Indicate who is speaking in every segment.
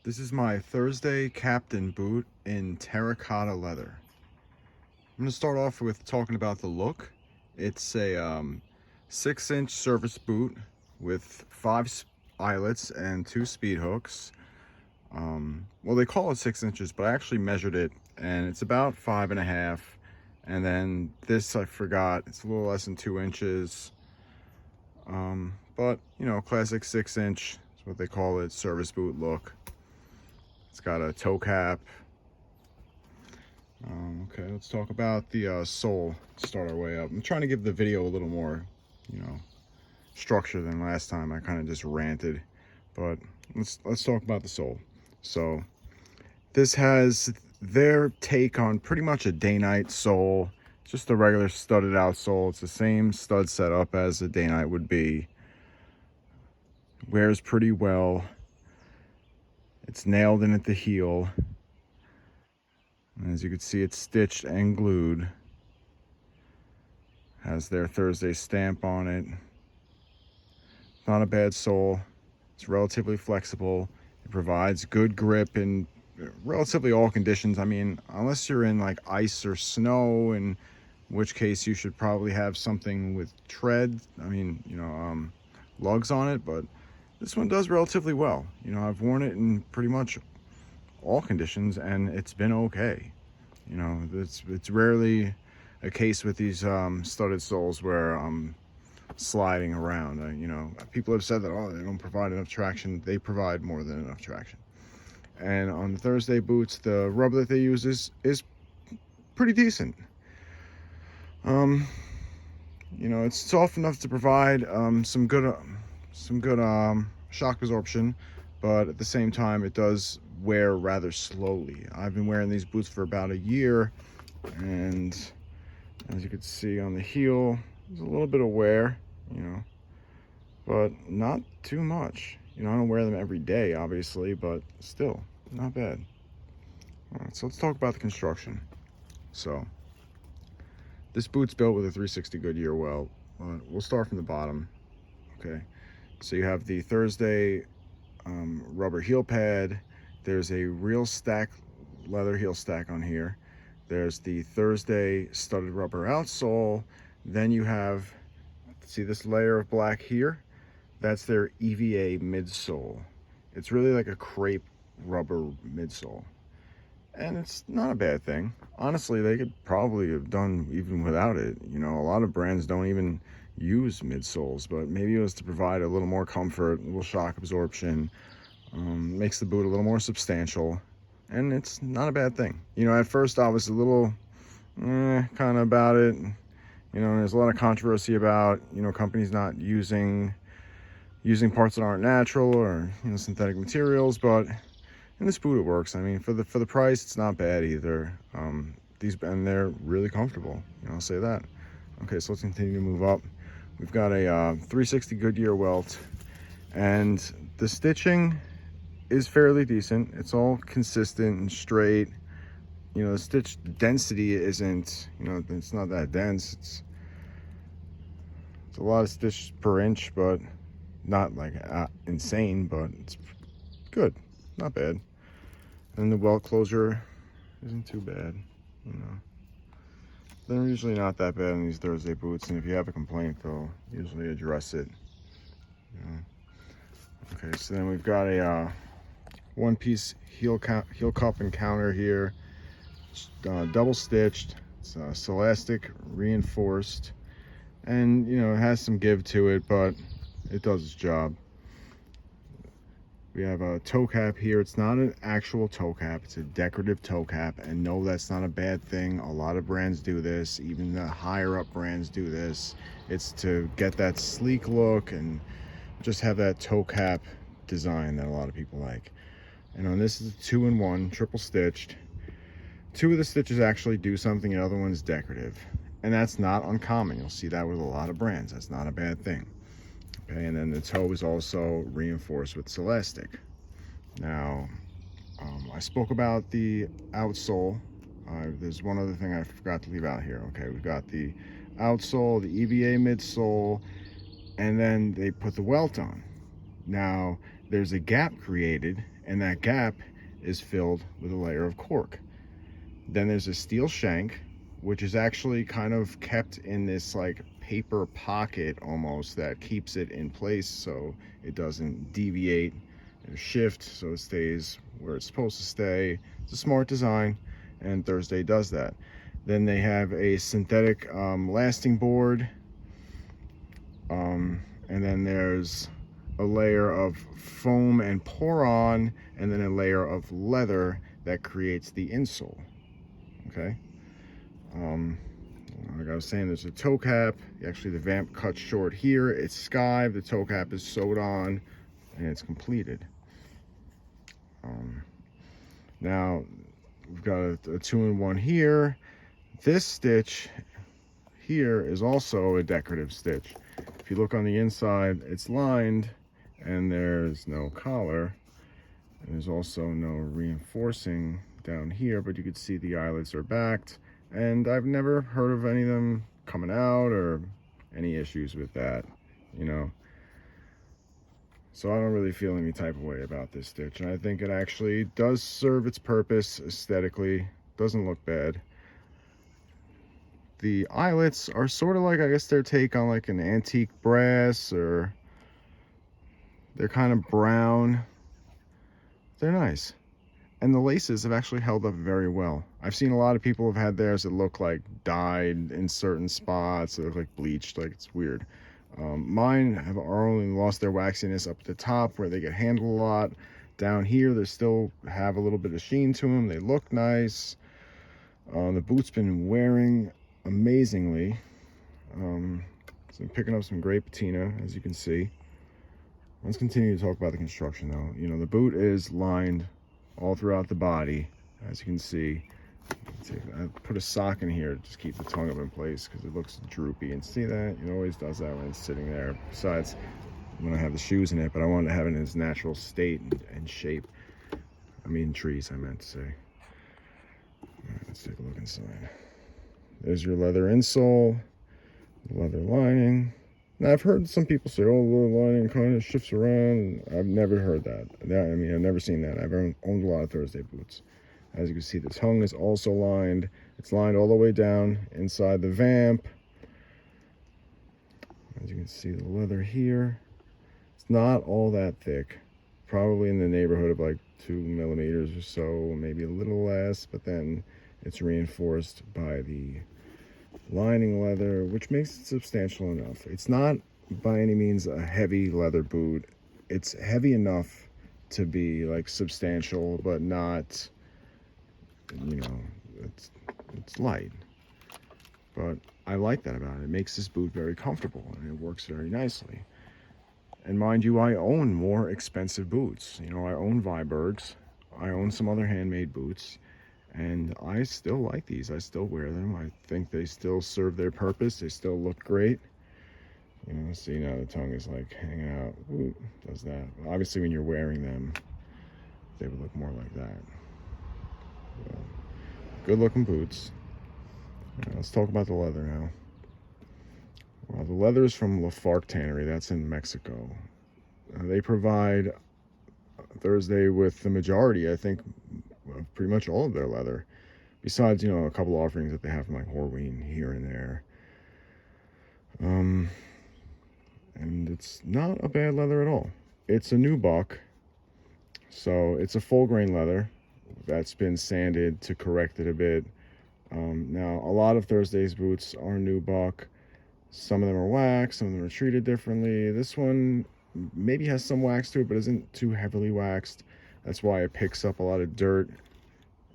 Speaker 1: This is my Thursday Captain boot in terracotta leather. I'm going to start off with talking about the look. It's a 6-inch service boot with 5 eyelets and 2 speed hooks. Well, they call it 6 inches, but I actually measured it and it's about 5.5. And then this, I forgot, it's a little less than 2 inches. But, you know, classic 6-inch is what they call it, service boot look. It's got a toe cap. Okay, let's talk about the sole to start our way up. I'm trying to give the video a little more, structure than last time. I kind of just ranted, but let's talk about the sole. So this has their take on pretty much a day-night sole, just a regular studded out sole. It's the same stud setup as a day-night would be. Wears pretty well. It's nailed in at the heel. And as you can see, it's stitched and glued. Has their Thursday stamp on it. Not a bad sole. It's relatively flexible. It provides good grip in relatively all conditions. I mean, unless you're in like ice or snow, in which case you should probably have something with tread. I mean, lugs on it, but this one does relatively well. I've worn it in pretty much all conditions and it's been okay. It's rarely a case with these studded soles where I'm sliding around. People have said that, oh, they don't provide enough traction. They provide more than enough traction. And on the Thursday boots, the rubber that they use is pretty decent. It's soft enough to provide some good shock absorption, but at the same time it does wear rather slowly. I've been wearing these boots for about a year, and as you can see on the heel, there's a little bit of wear, but not too much. I don't wear them every day, obviously, but still, not bad. All right, so let's talk about the construction. So, this boot's built with a 360 Goodyear welt. We'll start from the bottom, okay? So you have the Thursday rubber heel pad. There's a real stack leather heel stack on here. There's the Thursday studded rubber outsole. Then you have, see this layer of black here? That's their EVA midsole. It's really like a crepe rubber midsole. And it's not a bad thing. Honestly, they could probably have done even without it. A lot of brands don't even use midsoles, but maybe it was to provide a little more comfort, a little shock absorption. Makes the boot a little more substantial, and it's not a bad thing. At first I was a little kind of about it. There's a lot of controversy about companies not using parts that aren't natural or synthetic materials, but in this boot it works. I mean, for the price, it's not bad either. And they're really comfortable. I'll say that. Okay, so let's continue to move up. We've got a 360 Goodyear welt, and the stitching is fairly decent. It's all consistent and straight. The stitch density isn't, it's not that dense. It's a lot of stitch per inch, but not like insane, but it's good, not bad. And the welt closure isn't too bad. They're usually not that bad in these Thursday boots, and if you have a complaint, they'll usually address it. Okay, so then we've got a one-piece heel cup and counter here, double stitched. It's Celastic reinforced, and it has some give to it, but it does its job. We have a toe cap here. It's not an actual toe cap, it's a decorative toe cap, and no, that's not a bad thing. A lot of brands do this, even the higher up brands do this. It's to get that sleek look and just have that toe cap design that a lot of people like. And on this is a 2-in-1 triple stitched. 2 of the stitches actually do something, the other one's decorative, and that's not uncommon. You'll see that with a lot of brands. That's not a bad thing. Okay, and then the toe is also reinforced with Celastic. Now, I spoke about the outsole. There's one other thing I forgot to leave out here. Okay, we've got the outsole, the EVA midsole, and then they put the welt on. Now, there's a gap created, and that gap is filled with a layer of cork. Then there's a steel shank, which is actually kind of kept in this like paper pocket almost that keeps it in place so it doesn't deviate or shift, so it stays where it's supposed to stay. It's a smart design, and Thursday does that. Then they have a synthetic lasting board, and then there's a layer of foam and pour-on, and then a layer of leather that creates the insole. Okay. Like I was saying, there's a toe cap. Actually, the vamp cuts short here. It's skived. The toe cap is sewed on, and it's completed. Now we've got a 2-in-1 here. This stitch here is also a decorative stitch. If you look on the inside, it's lined, and there's no collar. And there's also no reinforcing down here, but you can see the eyelets are backed, and I've never heard of any of them coming out or any issues with that, you know. So I don't really feel any type of way about this stitch, and I think it actually does serve its purpose aesthetically. Doesn't look bad. The eyelets are sort of like, I guess, their take on like an antique brass, or they're kind of brown. They're nice. And the laces have actually held up very well. I've seen a lot of people have had theirs that look like dyed in certain spots. They look like bleached, like it's weird. Mine are only lost their waxiness up at the top where they get handled a lot. Down here, they still have a little bit of sheen to them. They look nice. The boot's been wearing amazingly. So I'm picking up some great patina, as you can see. Let's continue to talk about the construction though. You know, the boot is lined all throughout the body, as you can see. I put a sock in here to just keep the tongue up in place because it looks droopy, and see that? It always does that when it's sitting there. Besides, when I have the shoes in it, but I wanted to have it in its natural state and shape. I mean trees, I meant to say. All right, let's take a look inside. There's your leather insole, the leather lining. Now, I've heard some people say, oh, the leather lining kind of shifts around. I've never heard that. I mean, I've never seen that. I've owned a lot of Thursday boots. As you can see, the tongue is also lined. It's lined all the way down inside the vamp. As you can see, the leather here, it's not all that thick. Probably in the neighborhood of like 2 millimeters or so, maybe a little less, but then it's reinforced by the lining leather, which makes it substantial enough. It's not by any means a heavy leather boot. It's heavy enough to be like substantial, but not, you know, it's light. But I like that about it. It makes this boot very comfortable, and it works very nicely. And mind you, I own more expensive boots. You know, I own Vibergs. I own some other handmade boots, and I still like these. I still wear them. I think they still serve their purpose. They still look great. You know, see now the tongue is like hanging out. Ooh, does that. Obviously, when you're wearing them, they would look more like that. So, good looking boots. Let's talk about the leather now. Well, the leather is from Lafargue Tannery. That's in Mexico. They provide Thursday with the majority, I think, of pretty much all of their leather. Besides, you know, a couple offerings that they have from like Horween here and there. And it's not a bad leather at all. It's a nubuck, so it's a full grain leather that's been sanded to correct it a bit. Now, a lot of Thursday's boots are nubuck. Some of them are waxed, some of them are treated differently. This one maybe has some wax to it, but isn't too heavily waxed. That's why it picks up a lot of dirt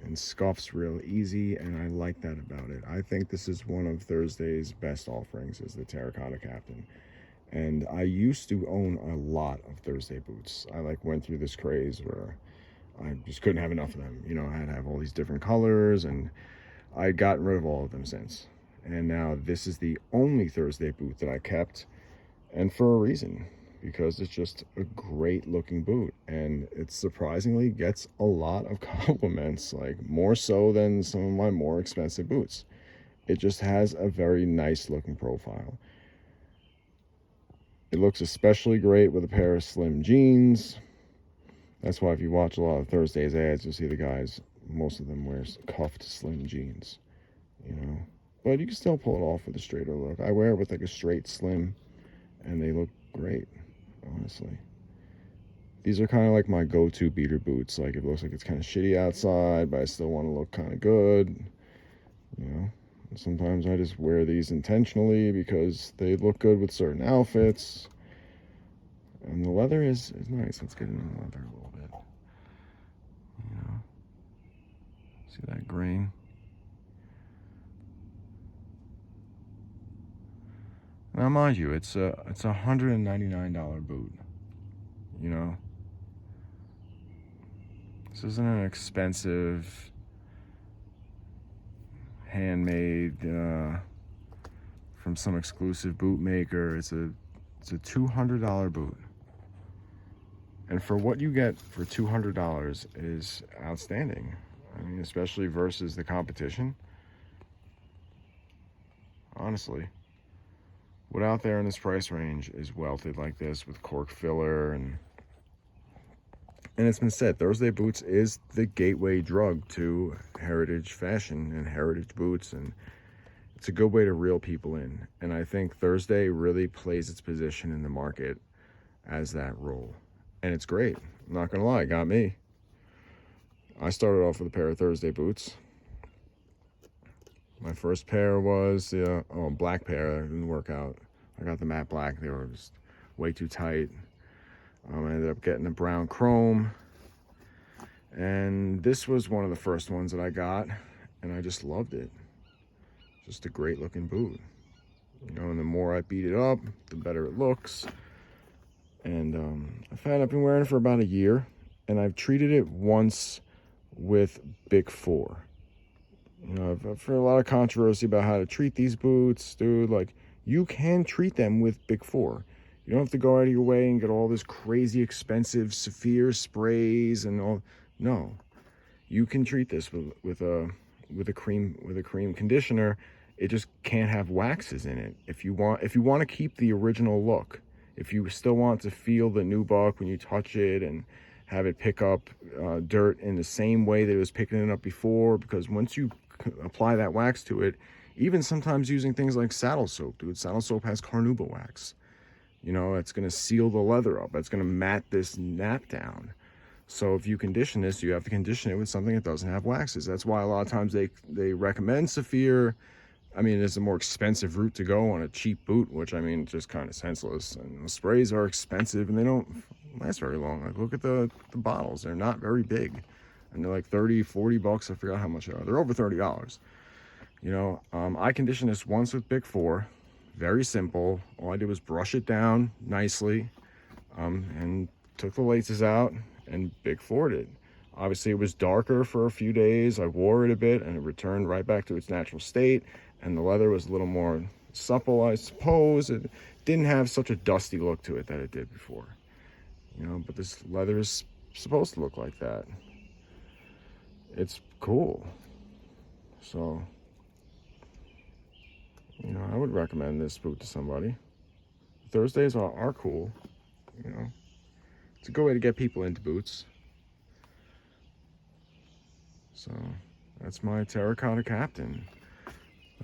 Speaker 1: and scuffs real easy, and I like that about it. I think this is one of Thursday's best offerings, is the Terracotta Captain. And I used to own a lot of Thursday boots. I like went through this craze where I just couldn't have enough of them. You know, I had to have all these different colors, and I'd gotten rid of all of them since. And now this is the only Thursday boot that I kept, and for a reason, because it's just a great looking boot, and it surprisingly gets a lot of compliments, like more so than some of my more expensive boots. It just has a very nice looking profile. It looks especially great with a pair of slim jeans. That's why if you watch a lot of Thursday's ads, you'll see the guys, most of them wear cuffed slim jeans, you know. But you can still pull it off with a straighter look. I wear it with like a straight slim, and they look great, honestly. These are kind of like my go-to beater boots. Like, it looks like it's kind of shitty outside, but I still want to look kind of good, you know. And sometimes I just wear these intentionally because they look good with certain outfits. And the leather is nice. Let's get into the leather a little bit. You know, see that grain? Now, mind you, it's a $199 boot. You know, this isn't an expensive, handmade from some exclusive boot maker. It's a $200 boot. And for what you get for $200 is outstanding. I mean, especially versus the competition. Honestly, what out there in this price range is welted like this with cork filler, and it's been said, Thursday Boots is the gateway drug to heritage fashion and heritage boots, and it's a good way to reel people in. And I think Thursday really plays its position in the market as that role. And it's great. I'm not gonna lie, it got me. I started off with a pair of Thursday boots. My first pair was the black pair. It didn't work out. I got the matte black. They were just way too tight. I ended up getting the brown chrome. And this was one of the first ones that I got, and I just loved it. Just a great looking boot. You know, and the more I beat it up, the better it looks. And I've been wearing it for about a year, and I've treated it once with Big 4. You know, I've heard a lot of controversy about how to treat these boots, dude. Like, you can treat them with Big 4. You don't have to go out of your way and get all this crazy expensive Saphir sprays and all. No, you can treat this with a cream conditioner. It just can't have waxes in it. If you want to keep the original look, if you still want to feel the nubuck when you touch it and have it pick up dirt in the same way that it was picking it up before, because once you apply that wax to it, even sometimes using things like saddle soap, dude, saddle soap has carnauba wax. You know, it's going to seal the leather up. It's going to mat this nap down. So if you condition this, you have to condition it with something that doesn't have waxes. That's why a lot of times they recommend Saphir. I mean, it's a more expensive route to go on a cheap boot, which, I mean, just kind of senseless. And the sprays are expensive, and they don't last very long. Like, look at the bottles. They're not very big. And they're like 30, 40 bucks. I forgot how much they are. They're over $30. You know, I conditioned this once with Big 4. Very simple. All I did was brush it down nicely, and took the laces out and Big 4'd it. Obviously, it was darker for a few days. I wore it a bit, and it returned right back to its natural state. And the leather was a little more supple, I suppose. It didn't have such a dusty look to it that it did before. You know, but this leather is supposed to look like that. It's cool. So, you know, I would recommend this boot to somebody. Thursdays are cool, you know. It's a good way to get people into boots. So, that's my Terracotta Captain.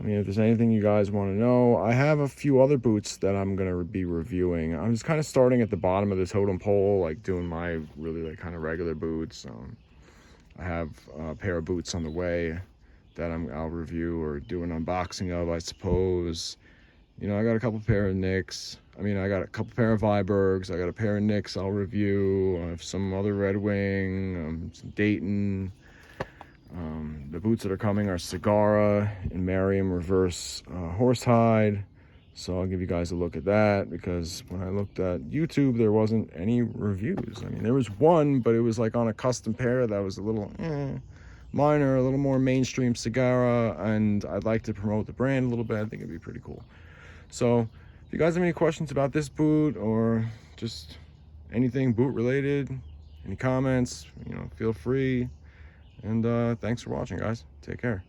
Speaker 1: I mean, if there's anything you guys want to know, I have a few other boots that I'm going to be reviewing. I'm just kind of starting at the bottom of the totem pole, like doing my really like kind of regular boots. I have a pair of boots on the way that I'll review or do an unboxing of, I suppose. You know, I got a couple pair of Nicks. I mean, I got a couple pair of Vibergs. I got a pair of Nicks I'll review. I have some other Red Wing, some Dayton. The boots that are coming are Sagara and Merriam reverse horsehide. So I'll give you guys a look at that, because when I looked at YouTube, there wasn't any reviews. I mean, there was one, but it was like on a custom pair that was a little minor, a little more mainstream Sagara, and I'd like to promote the brand a little bit. I think it'd be pretty cool. So if you guys have any questions about this boot or just anything boot related, any comments, you know, feel free. And thanks for watching, guys. Take care.